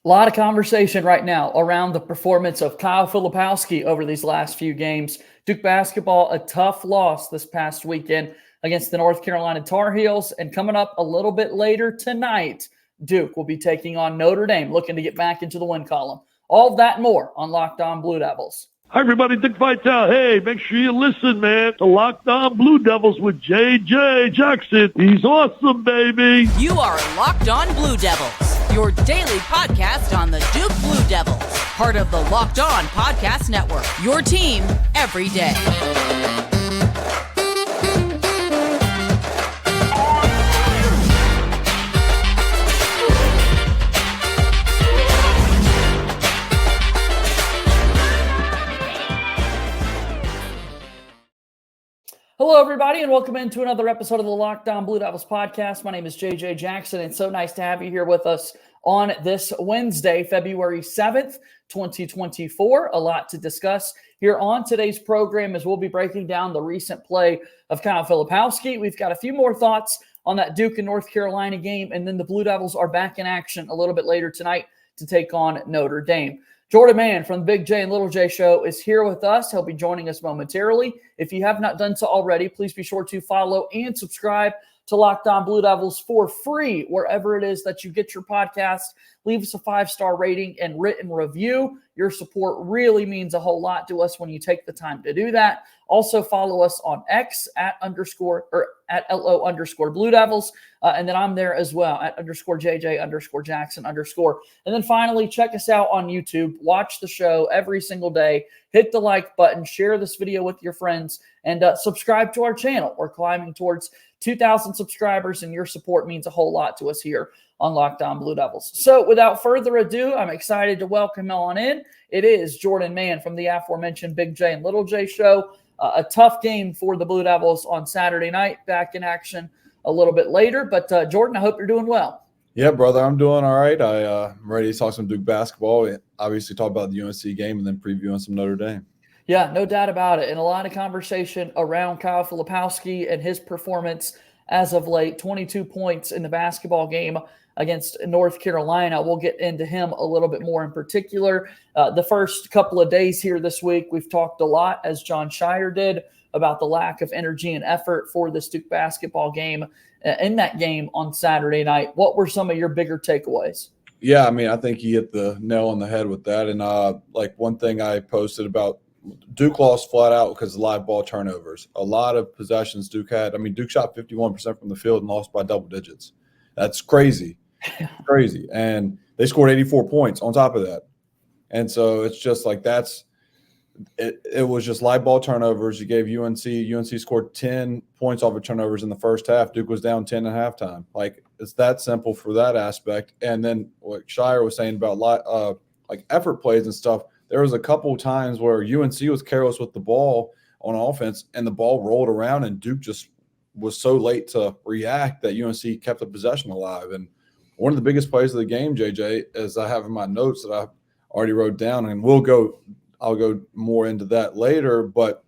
A lot of conversation right now around the performance of Kyle Filipowski over these last few games. Duke basketball, a tough loss this past weekend against the North Carolina Tar Heels. And coming up a little bit later tonight, Duke will be taking on Notre Dame, looking to get back into the win column. All of that and more on Locked On Blue Devils. Hi, everybody. Dick Vitale. Hey, make sure you listen, man, to Locked On Blue Devils with J.J. Jackson. He's awesome, baby. You are Locked On Blue Devils, your daily podcast on the Duke Blue Devils, part of the Locked On Podcast Network, your team every day. Hello, everybody, and welcome into another episode of the Locked On Blue Devils podcast. My name is JJ Jackson, and it's so nice to have you here with us on this Wednesday, February 7th, 2024. A lot to discuss here on today's program as we'll be breaking down the recent play of Kyle Filipowski. We've got a few more thoughts on that Duke and North Carolina game, and then the Blue Devils are back in action a little bit later tonight to take on Notre Dame. Jordan Mann from the Big J and Little J Show is here with us. He'll be joining us momentarily. If you have not done so already, please be sure to follow and subscribe to Locked On Blue Devils for free wherever it is that you get your podcast. Leave us a 5-star rating and written review. Your support really means a whole lot to us when you take the time to do that. Also follow us on X at LO Blue Devils. And then I'm there as well at _JJ Jackson _. And then finally, check us out on YouTube. Watch the show every single day. Hit the like button, share this video with your friends, and subscribe to our channel. We're climbing towards 2,000 subscribers, and your support means a whole lot to us here on Locked On Blue Devils. So without further ado, I'm excited to welcome on in. It is Jordan Mann from the aforementioned Big J and Little J Show. A tough game for the Blue Devils on Saturday night, back in action a little bit later. But Jordan, I hope you're doing well. Yeah, brother, I'm doing all right. I'm ready to talk some Duke basketball. We obviously talk about the UNC game and then previewing some Notre Dame. Yeah, no doubt about it. And a lot of conversation around Kyle Filipowski and his performance as of late. 22 points in the basketball game against North Carolina. We'll get into him a little bit more in particular. The first couple of days here this week, we've talked a lot, as John Shire did, about the lack of energy and effort for this Duke basketball game in that game on Saturday night. What were some of your bigger takeaways? Yeah, I mean, I think he hit the nail on the head with that. And like one thing I posted about Duke lost flat out because of live ball turnovers. A lot of possessions Duke had. I mean, Duke shot 51% from the field and lost by double digits. That's crazy. Crazy. And they scored 84 points on top of that. And so it's just like it was just live ball turnovers. You gave UNC scored 10 points off of turnovers in the first half. Duke was down 10 at halftime. Like, it's that simple for that aspect. And then what Shire was saying about like effort plays and stuff, there was a couple times where UNC was careless with the ball on offense and the ball rolled around and Duke just was so late to react that UNC kept the possession alive. And one of the biggest plays of the game, JJ, as I have in my notes that I already wrote down, and I'll go more into that later, but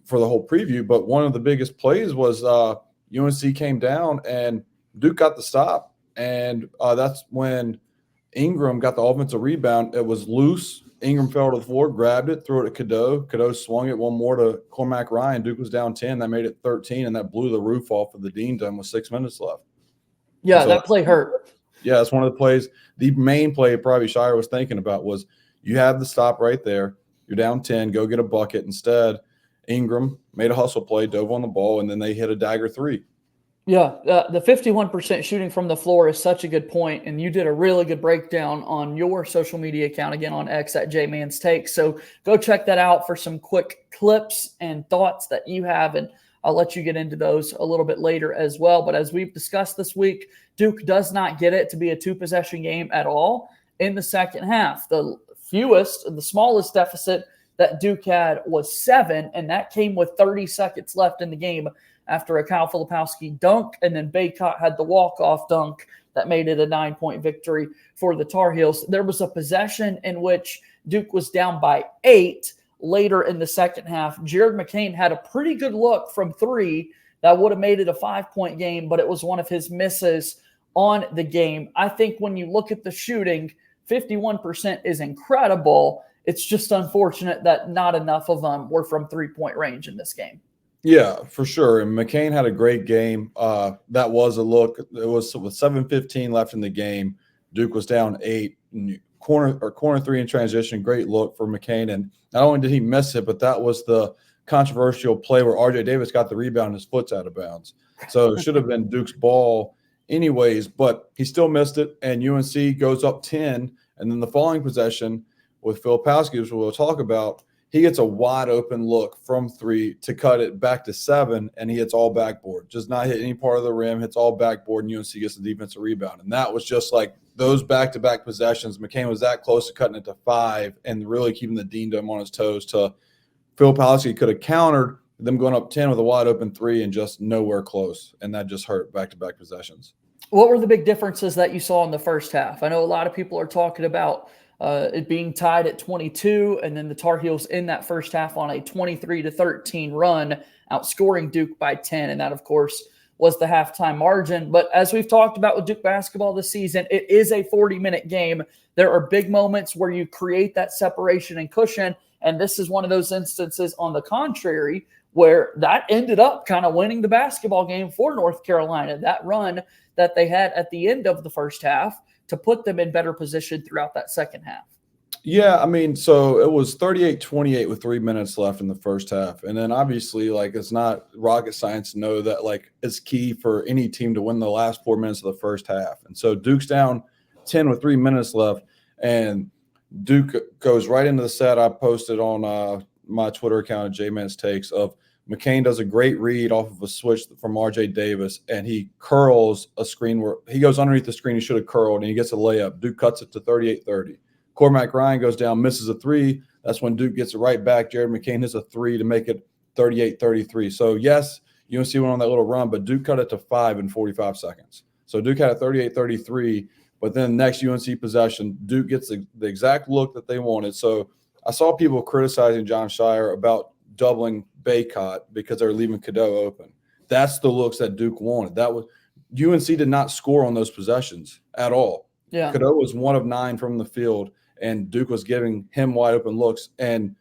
for the whole preview. But one of the biggest plays was UNC came down and Duke got the stop. And that's when Ingram got the offensive rebound. It was loose. Ingram fell to the floor, grabbed it, threw it at Cadeau. Cadeau swung it one more to Cormac Ryan. Duke was down 10. That made it 13, and that blew the roof off of the Dean Dome with 6 minutes left. Yeah, so that play hurt. Yeah, that's one of the plays. The main play probably Shire was thinking about was you have the stop right there. You're down 10, go get a bucket. Instead, Ingram made a hustle play, dove on the ball, and then they hit a dagger three. Yeah, the 51% shooting from the floor is such a good point, and you did a really good breakdown on your social media account, again on X at JMan's Take. So go check that out for some quick clips and thoughts that you have, and I'll let you get into those a little bit later as well. But as we've discussed this week, Duke does not get it to be a two-possession game at all in the second half. The smallest deficit that Duke had was 7, and that came with 30 seconds left in the game after a Kyle Filipowski dunk, and then Baycott had the walk-off dunk that made it a 9-point victory for the Tar Heels. There was a possession in which Duke was down by 8 later in the second half. Jared McCain had a pretty good look from 3 that would have made it a 5-point game, but it was one of his misses on the game. I think when you look at the shooting, 51% is incredible. It's just unfortunate that not enough of them were from three-point range in this game. Yeah, for sure. And McCain had a great game. That was a look. It was with 7:15 left in the game. Duke was down 8. Corner 3 in transition. Great look for McCain. And not only did he miss it, but that was the controversial play where RJ Davis got the rebound and his foot's out of bounds. So it should have been Duke's ball anyways, but he still missed it. And UNC goes up 10. And then the following possession with Filipowski, which we'll talk about, he gets a wide open look from 3 to cut it back to 7, and he hits all backboard. Just not hit any part of the rim, hits all backboard, and UNC gets the defensive rebound. And that was just like those back-to-back possessions. McCain was that close to cutting it to 5 and really keeping the Dean Dome on his toes. To Filipowski could have countered them going up 10 with a wide open 3 and just nowhere close, and that just hurt back-to-back possessions. What were the big differences that you saw in the first half? I know a lot of people are talking about it being tied at 22, and then the Tar Heels in that first half on a 23-13 run, outscoring Duke by 10, and that, of course, was the halftime margin. But as we've talked about with Duke basketball this season, it is a 40-minute game. There are big moments where you create that separation and cushion, and this is one of those instances on the contrary where that ended up kind of winning the basketball game for North Carolina, that run that they had at the end of the first half to put them in better position throughout that second half. Yeah, I mean, so it was 38-28 with 3 minutes left in the first half. And then obviously, like, it's not rocket science to know that, like, it's key for any team to win the last 4 minutes of the first half. And so Duke's down 10 with 3 minutes left, and Duke goes right into the set. I posted on my Twitter account at J-Man's Takes of McCain does a great read off of a switch from RJ Davis, and he curls a screen where he goes underneath the screen. He should have curled, and he gets a layup. Duke cuts it to 38-30. Cormac Ryan goes down, misses a 3. That's when Duke gets it right back. Jared McCain hits a 3 to make it 38-33. So, yes, UNC went on that little run, but Duke cut it to 5 in 45 seconds. So Duke had a 38-33, but then next UNC possession, Duke gets the exact look that they wanted. So I saw people criticizing John Shire about doubling Baycott because they're leaving Cadeau open. That's the looks that Duke wanted. That was UNC did not score on those possessions at all. Yeah. Cadeau was 1 of 9 from the field, and Duke was giving him wide open looks. And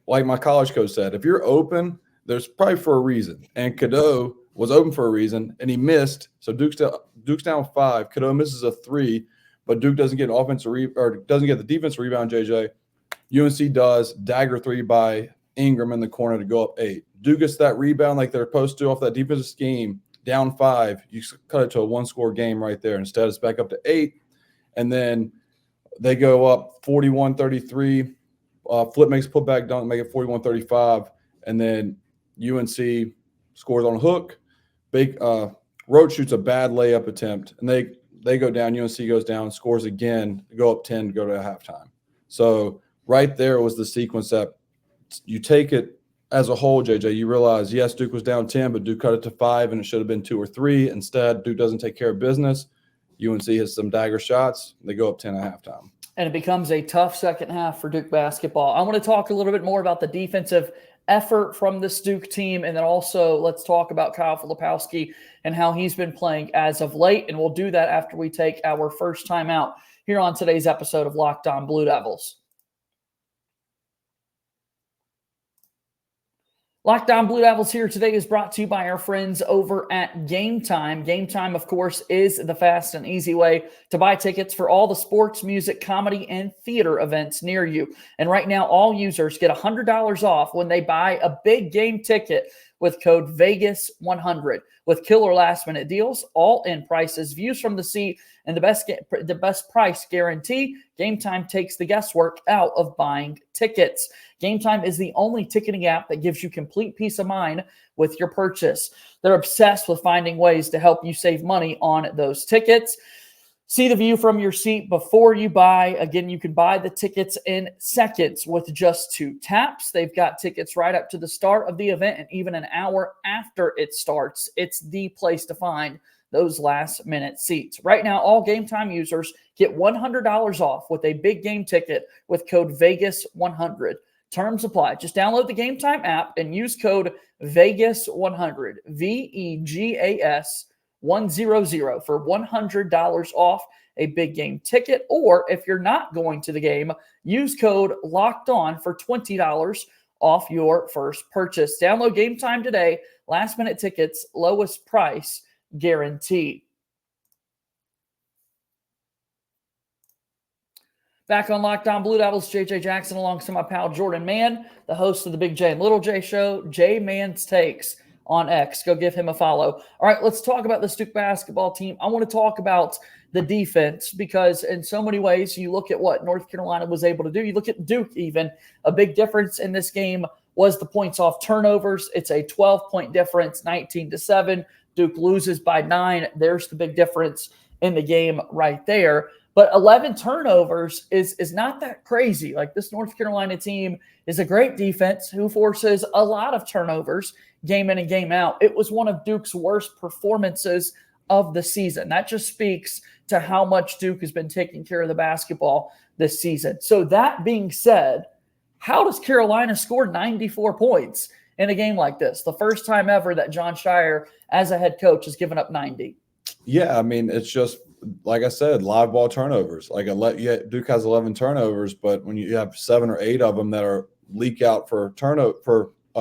like my college coach said, if you're open, there's probably for a reason. And Cadeau was open for a reason, and he missed. So Duke's down 5. Cadeau misses a 3, but Duke doesn't get doesn't get the defensive rebound. JJ, UNC does dagger 3 by Ingram in the corner to go up 8. Duke gets that rebound like they're supposed to off that defensive scheme, down 5. You cut it to a 1-score game right there. Instead, it's back up to 8, and then they go up 41-33. Flip makes a putback dunk, make it 41-35, and then UNC scores on a hook. Roach shoots a bad layup attempt, and they go down. UNC goes down, scores again, go up 10 to go to halftime. So right there was the sequence that you take it as a whole, JJ. You realize, yes, Duke was down 10, but Duke cut it to 5, and it should have been 2 or 3. Instead, Duke doesn't take care of business. UNC hits some dagger shots. They go up 10 at halftime. And it becomes a tough second half for Duke basketball. I want to talk a little bit more about the defensive effort from this Duke team, and then also let's talk about Kyle Filipowski and how he's been playing as of late, and we'll do that after we take our first time out here on today's episode of Locked On Blue Devils. Locked On Blue Devils here today is brought to you by our friends over at Gametime. Gametime, of course, is the fast and easy way to buy tickets for all the sports, music, comedy, and theater events near you. And right now, all users get $100 off when they buy a big game ticket with code VEGAS100. With killer last-minute deals, all-in prices, views from the seat, and the best price guarantee, Gametime takes the guesswork out of buying tickets. Gametime is the only ticketing app that gives you complete peace of mind with your purchase. They're obsessed with finding ways to help you save money on those tickets. See the view from your seat before you buy. Again, you can buy the tickets in seconds with just 2 taps. They've got tickets right up to the start of the event and even an hour after it starts. It's the place to find those last-minute seats. Right now, all Gametime users get $100 off with a big game ticket with code VEGAS100. Terms apply. Just download the Gametime app and use code VEGAS100, VEGAS100 for $100 off a big game ticket. Or if you're not going to the game, use code LOCKEDON for $20 off your first purchase. Download Gametime today. Last-minute tickets, lowest price guaranteed. Back on Locked On Blue Devils, JJ Jackson alongside my pal Jordan Mann, the host of the Big J and Little J show, J Mann's Takes on X. Go give him a follow. All right, let's talk about the Duke basketball team. I want to talk about the defense because in so many ways, you look at what North Carolina was able to do. You look at Duke even. A big difference in this game was the points off turnovers. It's a 12-point difference, 19-7. Duke loses by 9. There's the big difference in the game right there. But 11 turnovers is not that crazy. Like, this North Carolina team is a great defense who forces a lot of turnovers game in and game out. It was one of Duke's worst performances of the season. That just speaks to how much Duke has been taking care of the basketball this season. So that being said, how does Carolina score 94 points in a game like this? The first time ever that John Shire, as a head coach, has given up 90. Yeah, I mean, it's just, like I said, live ball turnovers. Like, Duke has 11 turnovers, but when you have 7 or 8 of them that are leak out for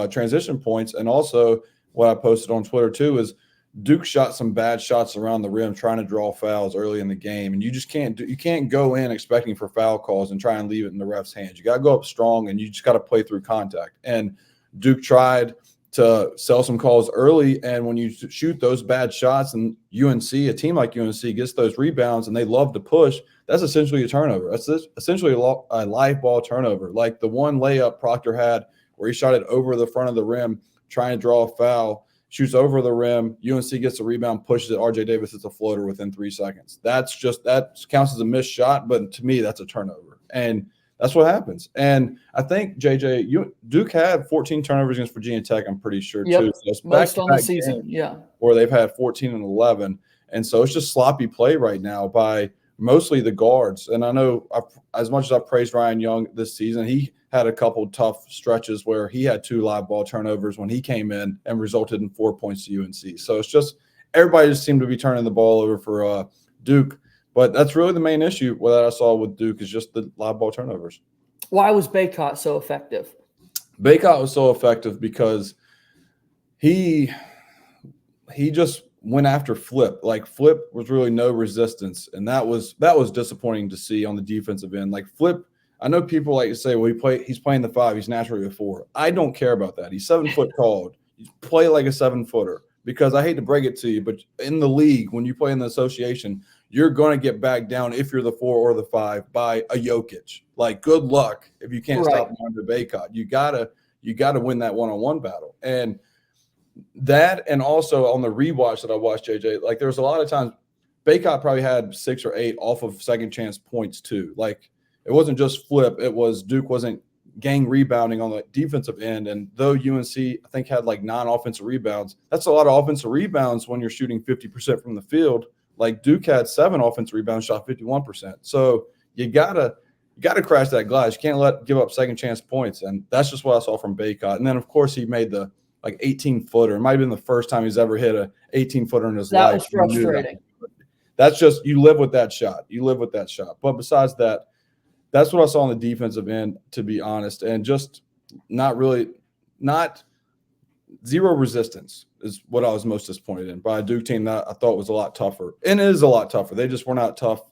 transition points, and also what I posted on Twitter too is Duke shot some bad shots around the rim trying to draw fouls early in the game, and you just can't go in expecting for foul calls and try and leave it in the ref's hands. You got to go up strong, and you just got to play through contact. And Duke tried to sell some calls early, and when you shoot those bad shots and UNC, a team like UNC, gets those rebounds and they love to push, that's essentially a turnover. That's essentially a live ball turnover. Like the one layup Proctor had where he shot it over the front of the rim trying to draw a foul, shoots over the rim, UNC gets a rebound, pushes it, RJ Davis hits a floater within 3 seconds. That counts as a missed shot, but to me, that's a turnover. And that's what happens. And I think, JJ, Duke had 14 turnovers against Virginia Tech, I'm pretty sure, too. So it's most on the season, yeah. Where they've had 14 and 11. And so it's just sloppy play right now by mostly the guards. And I know as much as I've praised Ryan Young this season, he had a couple tough stretches where he had 2 live ball turnovers when he came in and resulted in 4 points to UNC. So it's just everybody just seemed to be turning the ball over for Duke. But that's really the main issue that I saw with Duke is just the live ball turnovers. Why was Bacot so effective? Bacot was so effective because he just went after Flip. Like, Flip was really no resistance, and that was disappointing to see on the defensive end. Like, Flip, I know people like to say, well, he's playing the 5, he's naturally a 4. I don't care about that. He's 7 foot tall. You play like a 7-footer. Because I hate to break it to you, but in the league, when you play in the association, you're going to get back down if you're the 4 or the 5 by a Jokic. Like, good luck if you can't stop him under Bacot. You gotta win that one-on-one battle. And that, and also on the rewatch that I watched, JJ, like, there was a lot of times Bacot probably had 6 or 8 off of second chance points too. Like, it wasn't just Flip. It was Duke wasn't gang rebounding on the defensive end. And though UNC, I think, had like 9 offensive rebounds, that's a lot of offensive rebounds when you're shooting 50% from the field. Like, Duke had 7 offensive rebounds, shot 51%. So you gotta crash that glass. You can't give up second chance points. And that's just what I saw from Bacot. And then, of course, he made the 18-footer. It might have been the first time he's ever hit a 18-footer in his life. That was frustrating. That's just, you live with that shot. But besides that, that's what I saw on the defensive end, to be honest, and just not zero resistance is what I was most disappointed in by a Duke team that I thought was a lot tougher, and it is a lot tougher. They just were not tough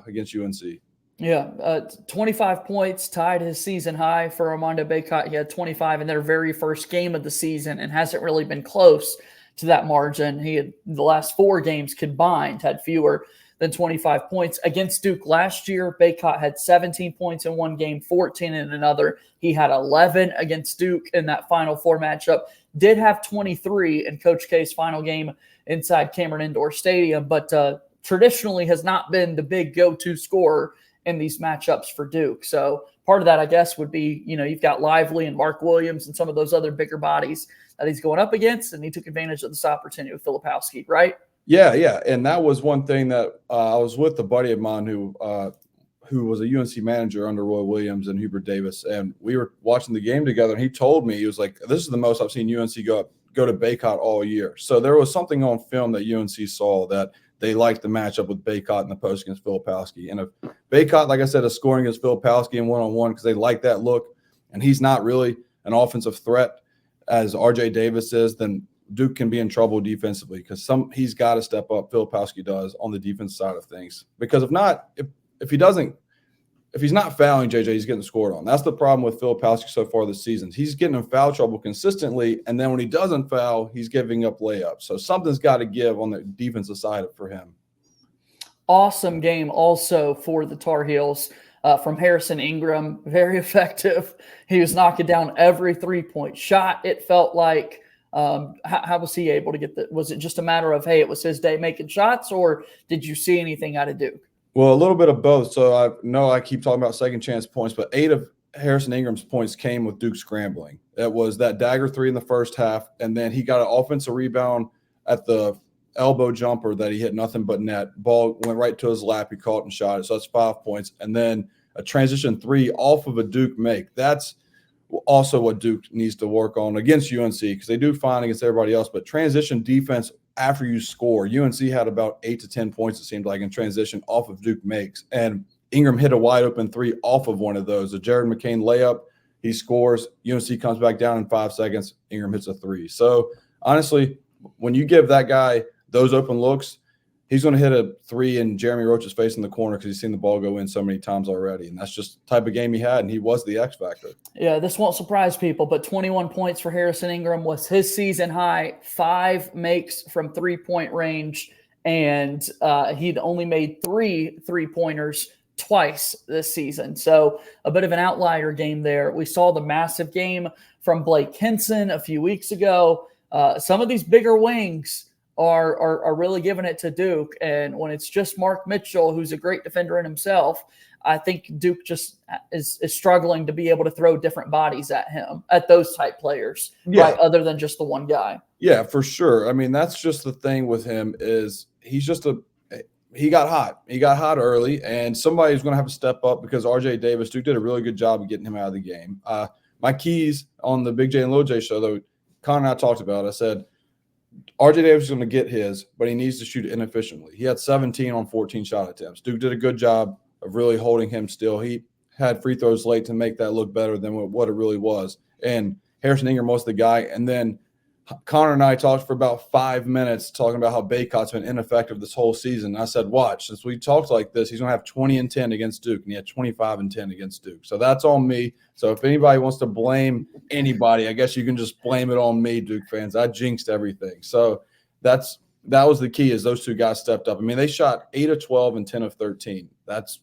against UNC. Yeah, 25 points, tied his season high for Armando Bacot. He had 25 in their very first game of the season and hasn't really been close to that margin. He had the last 4 games combined had fewer than 25 points. Against Duke last year, Bacot had 17 points in one game, 14 in another. He had 11 against Duke in that Final Four matchup. Did have 23 in Coach K's final game inside Cameron Indoor Stadium, but traditionally has not been the big go-to scorer in these matchups for Duke. So part of that, I guess, would be, you've got Lively and Mark Williams and some of those other bigger bodies that he's going up against, and he took advantage of this opportunity with Filipowski, right? Yeah, and that was one thing that I was with a buddy of mine who was a UNC manager under Roy Williams and Hubert Davis, and we were watching the game together, and he told me, he was like, this is the most I've seen UNC go to Bacot all year. So there was something on film that UNC saw that they like the matchup with Baycott in the post against Filipowski. And if Baycott, like I said, is scoring against Filipowski in one-on-one because they like that look, and he's not really an offensive threat as RJ Davis is, then Duke can be in trouble defensively because he's got to step up. Filipowski does on the defense side of things, because if not, if he's not fouling JJ, he's getting scored on. That's the problem with Filipowski so far this season. He's getting in foul trouble consistently, and then when he doesn't foul, he's giving up layups. So something's got to give on the defensive side for him. Awesome game also for the Tar Heels from Harrison Ingram. Very effective. He was knocking down every three-point shot, it felt like. How was he able to get that? Was it just a matter of, hey, it was his day making shots, or did you see anything out of Duke? Well, a little bit of both. So I know I keep talking about second chance points, but 8 of Harrison Ingram's points came with Duke scrambling. It was that dagger 3 in the first half, and then he got an offensive rebound at the elbow jumper that he hit nothing but net. Ball went right to his lap. He caught and shot it. So that's 5 points. And then a transition 3 off of a Duke make. That's also what Duke needs to work on against UNC, because they do fine against everybody else, but transition defense after you score. UNC had about 8 to 10 points, it seemed like, in transition off of Duke makes. And Ingram hit a wide open 3 off of one of those. A Jared McCain layup, he scores. UNC comes back down in 5 seconds. Ingram hits a 3. So honestly, when you give that guy those open looks, he's going to hit a 3 in Jeremy Roach's face in the corner because he's seen the ball go in so many times already. And that's just the type of game he had, and he was the X factor. Yeah, this won't surprise people, but 21 points for Harrison Ingram was his season high, 5 makes from three-point range, and he'd only made 3 three-pointers twice this season. So a bit of an outlier game there. We saw the massive game from Blake Henson a few weeks ago. Some of these bigger wings are really giving it to Duke. And when it's just Mark Mitchell, who's a great defender in himself, I think Duke just is struggling to be able to throw different bodies at him, at those type players, right, other than just the one guy. Yeah, for sure. I mean, that's just the thing with him is he got hot. He got hot early, and somebody's going to have to step up because RJ Davis, Duke did a really good job of getting him out of the game. My keys on the Big J and Lil J show, though, Connor and I talked about it. I said, RJ Davis is going to get his, but he needs to shoot inefficiently. He had 17 on 14 shot attempts. Duke did a good job of really holding him still. He had free throws late to make that look better than what it really was. And Harrison Ingram was the guy. And then Connor and I talked for about 5 minutes talking about how Baycott's been ineffective this whole season. And I said, watch, since we talked like this, he's going to have 20 and 10 against Duke. And he had 25 and 10 against Duke. So that's on me. So if anybody wants to blame anybody, I guess you can just blame it on me, Duke fans. I jinxed everything. So that was the key, is those two guys stepped up. I mean, they shot 8 of 12 and 10 of 13. That's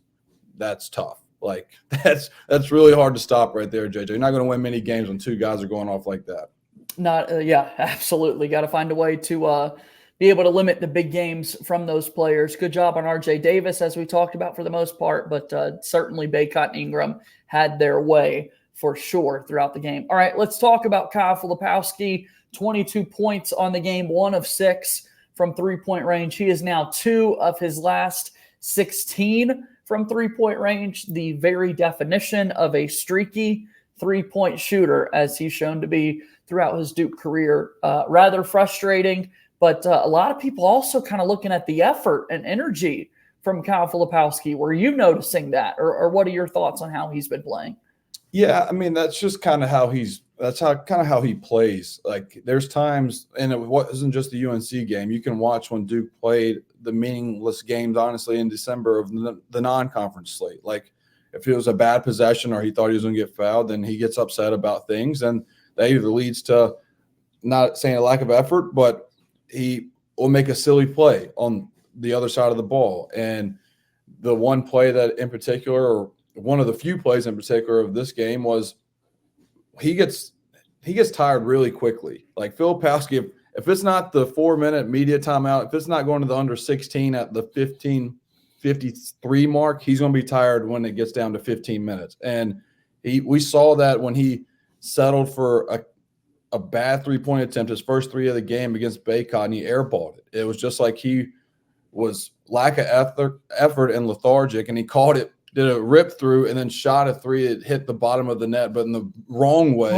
tough. Like, that's really hard to stop right there, JJ. You're not going to win many games when two guys are going off like that. Yeah, absolutely. Got to find a way to be able to limit the big games from those players. Good job on RJ Davis, as we talked about for the most part, but certainly Baycott and Ingram had their way for sure throughout the game. All right, let's talk about Kyle Filipowski. 22 points on the game, 1 of 6 from three-point range. He is now 2 of his last 16 from three-point range, the very definition of a streaky three-point shooter, as he's shown to be throughout his Duke career. Rather frustrating, but a lot of people also kind of looking at the effort and energy from Kyle Filipowski. Were you noticing that, or what are your thoughts on how he's been playing? Yeah, I mean, that's just kind of how how he plays. Like, there's times, and it wasn't just the UNC game. You can watch when Duke played the meaningless games, honestly, in December of the non-conference slate. Like, if it was a bad possession or he thought he was going to get fouled, then he gets upset about things, and that either leads to, not saying a lack of effort, but he will make a silly play on the other side of the ball. And the one play that in particular, or one of the few plays in particular of this game, was he gets tired really quickly. Like, Filipowski, if it's not the 4-minute media timeout, if it's not going to the under 16 at the 15:53 mark, he's going to be tired when it gets down to 15 minutes. And we saw that when he settled for a bad three-point attempt, his first 3 of the game against Baycott, and he airballed it. It was just like he was lack of effort and lethargic, and he caught it, did a rip through, and then shot a 3. It hit the bottom of the net, but in the wrong way.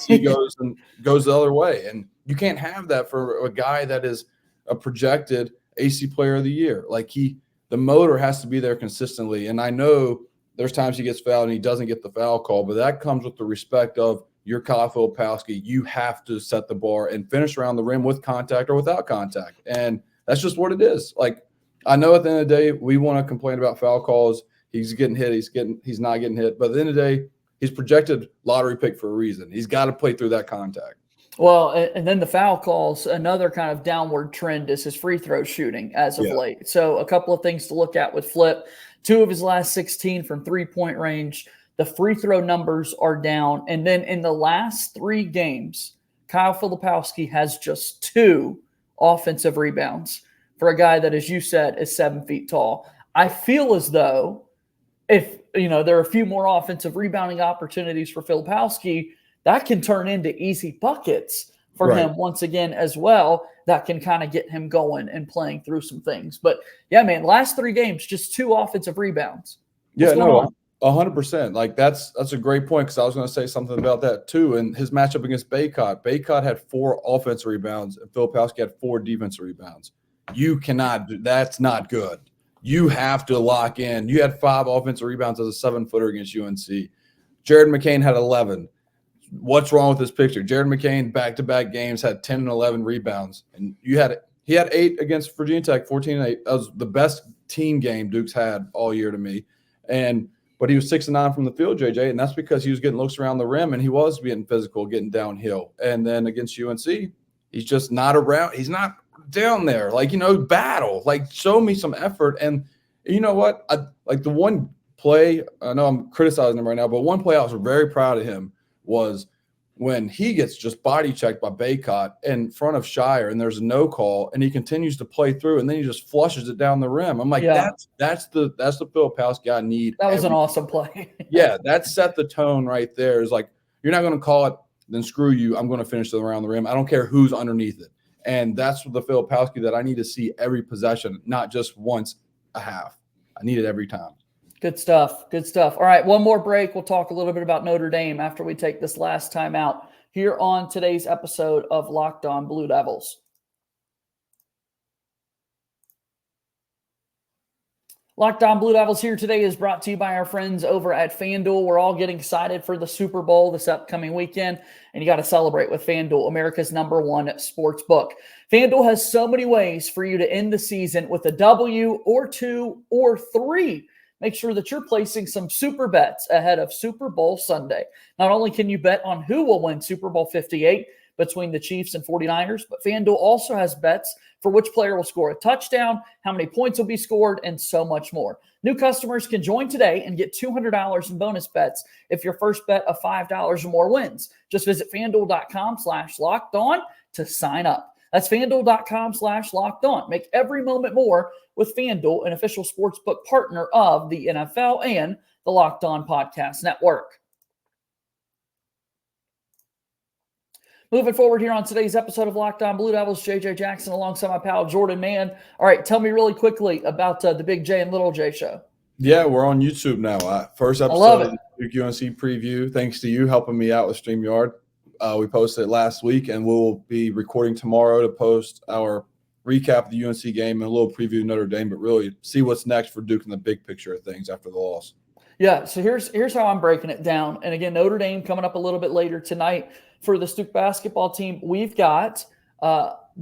He goes the other way. And you can't have that for a guy that is a projected AC Player of the Year. Like the motor has to be there consistently. And I know there's times he gets fouled and he doesn't get the foul call, but that comes with the respect of you're Kyle Filipowski. You have to set the bar and finish around the rim with contact or without contact. And that's just what it is. Like, I know at the end of the day, we want to complain about foul calls. He's getting hit. He's not getting hit. But at the end of the day, he's projected lottery pick for a reason. He's got to play through that contact. Well, and then the foul calls, another kind of downward trend is his free throw shooting as of late. So a couple of things to look at with Flip. 2 of his last 16 from three-point range. The free throw numbers are down. And then in the last 3 games, Kyle Filipowski has just 2 offensive rebounds for a guy that, as you said, is 7 feet tall. I feel as though if, there are a few more offensive rebounding opportunities for Filipowski, that can turn into easy buckets for him once again as well. That can kind of get him going and playing through some things. But, yeah, man, last 3 games, just 2 offensive rebounds. What's going on? 100%. Like, that's a great point because I was going to say something about that too. And his matchup against Baycott had 4 offensive rebounds and Filipowski had 4 defensive rebounds. You cannot do – that's not good. You have to lock in. You had 5 offensive rebounds as a 7-footer against UNC. Jared McCain had 11. What's wrong with this picture? Jared McCain, back-to-back games, had 10 and 11 rebounds. And he had 8 against Virginia Tech, 14 and 8. That was the best team game Duke's had all year to me. But he was 6 and 9 from the field, JJ, and that's because he was getting looks around the rim and he was getting physical, getting downhill. And then against UNC, he's just not around. He's not down there. Like, battle. Like, show me some effort. And you know what? The one play, I know I'm criticizing him right now, but one play I was very proud of him was when he gets just body checked by Baycott in front of Shire and there's no call and he continues to play through and then he just flushes it down the rim. I'm like, that's the Filipowski I need. That was an awesome play. Yeah, that set the tone right there. It's like, you're not going to call it, then screw you. I'm going to finish it around the rim. I don't care who's underneath it. And that's the Filipowski that I need to see every possession, not just once a half. I need it every time. Good stuff. Good stuff. All right, one more break. We'll talk a little bit about Notre Dame after we take this last time out here on today's episode of Locked On Blue Devils. Locked On Blue Devils here today is brought to you by our friends over at FanDuel. We're all getting excited for the Super Bowl this upcoming weekend, and you got to celebrate with FanDuel, America's #1 sports book. FanDuel has so many ways for you to end the season with a W or 2 or 3. Make sure that you're placing some super bets ahead of Super Bowl Sunday. Not only can you bet on who will win Super Bowl 58 between the Chiefs and 49ers, but FanDuel also has bets for which player will score a touchdown, how many points will be scored, and so much more. New customers can join today and get $200 in bonus bets if your first bet of $5 or more wins. Just visit FanDuel.com/lockedon to sign up. That's FanDuel.com/lockedon. Make every moment more with FanDuel, an official sportsbook partner of the NFL and the Locked On Podcast Network. Moving forward here on today's episode of Locked On Blue Devils, JJ Jackson alongside my pal Jordan Mann. All right, tell me really quickly about the Big J and Little J show. Yeah, we're on YouTube now. First episode of the Duke UNC preview. Thanks to you helping me out with StreamYard. We posted it last week, and we'll be recording tomorrow to post our recap of the UNC game and a little preview of Notre Dame, but really see what's next for Duke in the big picture of things after the loss. Yeah, so here's how I'm breaking it down. And again, Notre Dame coming up a little bit later tonight for the Duke basketball team. We've got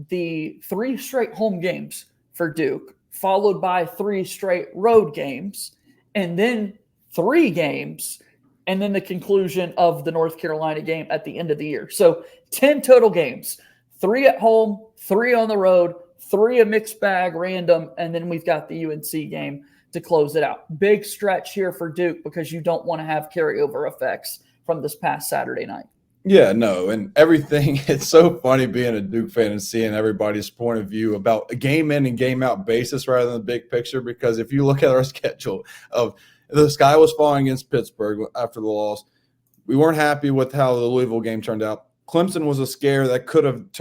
the 3 straight home games for Duke, followed by 3 straight road games, and then 3 games, and then the conclusion of the North Carolina game at the end of the year. So 10 total games, 3 at home, 3 on the road, 3 a mixed bag, random, and then we've got the UNC game to close it out. Big stretch here for Duke because you don't want to have carryover effects from this past Saturday night. Yeah, no, and everything, it's so funny being a Duke fan and seeing everybody's point of view about a game in and game out basis rather than the big picture, because if you look at our schedule of the sky was falling against Pittsburgh after the loss, we weren't happy with how the Louisville game turned out. Clemson was a scare that could have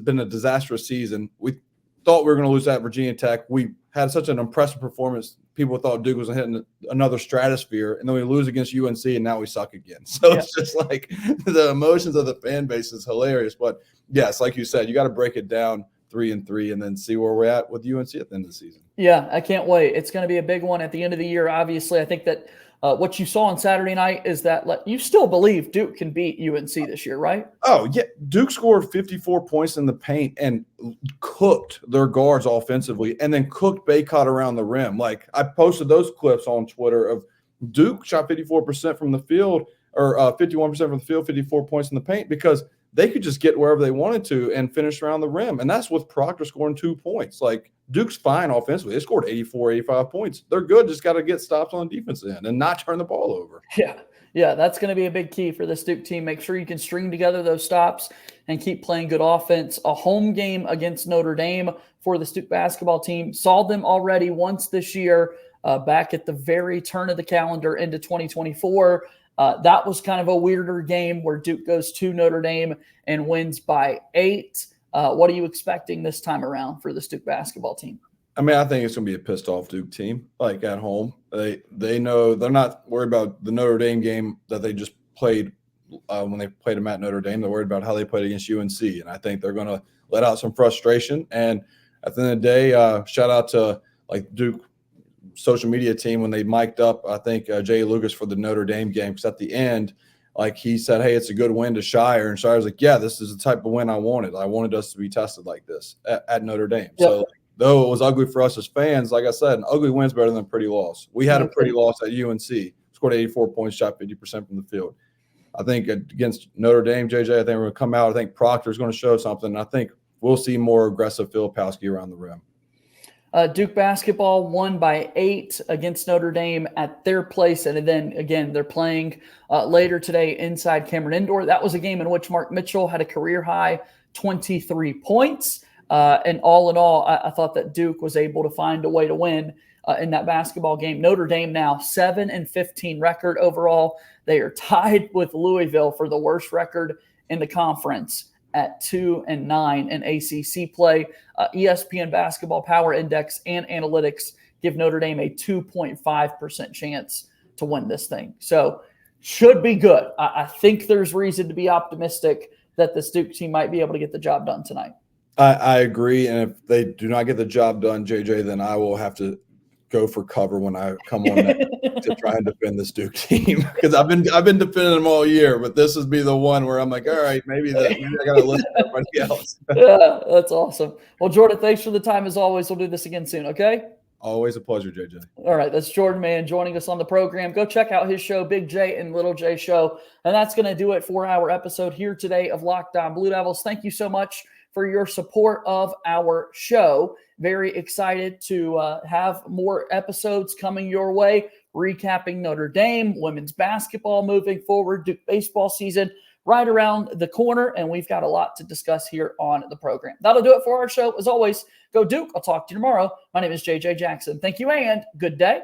been a disastrous season. We thought we were going to lose at Virginia Tech. We had such an impressive performance. People thought Duke was hitting another stratosphere, and then we lose against UNC, and now we suck again. So It's just like the emotions of the fan base is hilarious. But, yes, like you said, you got to break it down 3-3, and then see where we're at with UNC at the end of the season. Yeah, I can't wait. It's going to be a big one at the end of the year. Obviously, I think that what you saw on Saturday night is that you still believe Duke can beat UNC this year, right? Oh, yeah. Duke scored 54 points in the paint and cooked their guards offensively and then cooked Baycott around the rim. Like, I posted those clips on Twitter of Duke shot 54% from the field, or 51% from the field, 54 points in the paint, because they could just get wherever they wanted to and finish around the rim. And that's with Proctor scoring 2 points. Like, Duke's fine offensively. They scored 84, 85 points. They're good. Just got to get stops on the defense end and not turn the ball over. Yeah, that's going to be a big key for this Duke team. Make sure you can string together those stops and keep playing good offense. A home game against Notre Dame for the Duke basketball team. Saw them already once this year, back at the very turn of the calendar into 2024. That was kind of a weirder game where Duke goes to Notre Dame and wins by 8. What are you expecting this time around for the Duke basketball team? I mean, I think it's going to be a pissed off Duke team, like at home. They know they're not worried about the Notre Dame game that they just played when they played them at Notre Dame. They're worried about how they played against UNC, and I think they're going to let out some frustration. And at the end of the day, shout out to like Duke social media team when they mic'd up, I think, Jay Lucas for the Notre Dame game, because at the end, like he said, hey, it's a good win to Shire. And Shire's like, yeah, this is the type of win I wanted. I wanted us to be tested like this at Notre Dame. Yep. So though it was ugly for us as fans, like I said, an ugly win's better than a pretty loss. We had a pretty loss at UNC, scored 84 points, shot 50% from the field. I think against Notre Dame, JJ, I think we're going to come out. I think Proctor's going to show something. I think we'll see more aggressive Filipowski around the rim. Duke basketball won by 8 against Notre Dame at their place. And then, again, they're playing later today inside Cameron Indoor. That was a game in which Mark Mitchell had a career-high 23 points. And all in all, I thought that Duke was able to find a way to win in that basketball game. Notre Dame now 7-15 record overall. They are tied with Louisville for the worst record in the conference at 2-9 in ACC play. ESPN Basketball Power Index and Analytics give Notre Dame a 2.5% chance to win this thing. So should be good. I think there's reason to be optimistic that this Duke team might be able to get the job done tonight. I agree. And if they do not get the job done, JJ, then I will have to go for cover when I come on to try and defend this Duke team, because I've been defending them all year, but this would be the one where I'm like, all right, maybe I got to listen to everybody else. Yeah, that's awesome. Well, Jordan, thanks for the time as always. We'll do this again soon, okay? Always a pleasure, JJ. All right, that's Jordan Mann joining us on the program. Go check out his show, Big J and Little J Show. And that's going to do it for our episode here today of Locked On Blue Devils. Thank you so much for your support of our show. Very excited to have more episodes coming your way, recapping Notre Dame, women's basketball moving forward, Duke baseball season right around the corner, and we've got a lot to discuss here on the program. That'll do it for our show. As always, go Duke. I'll talk to you tomorrow. My name is JJ Jackson. Thank you and good day.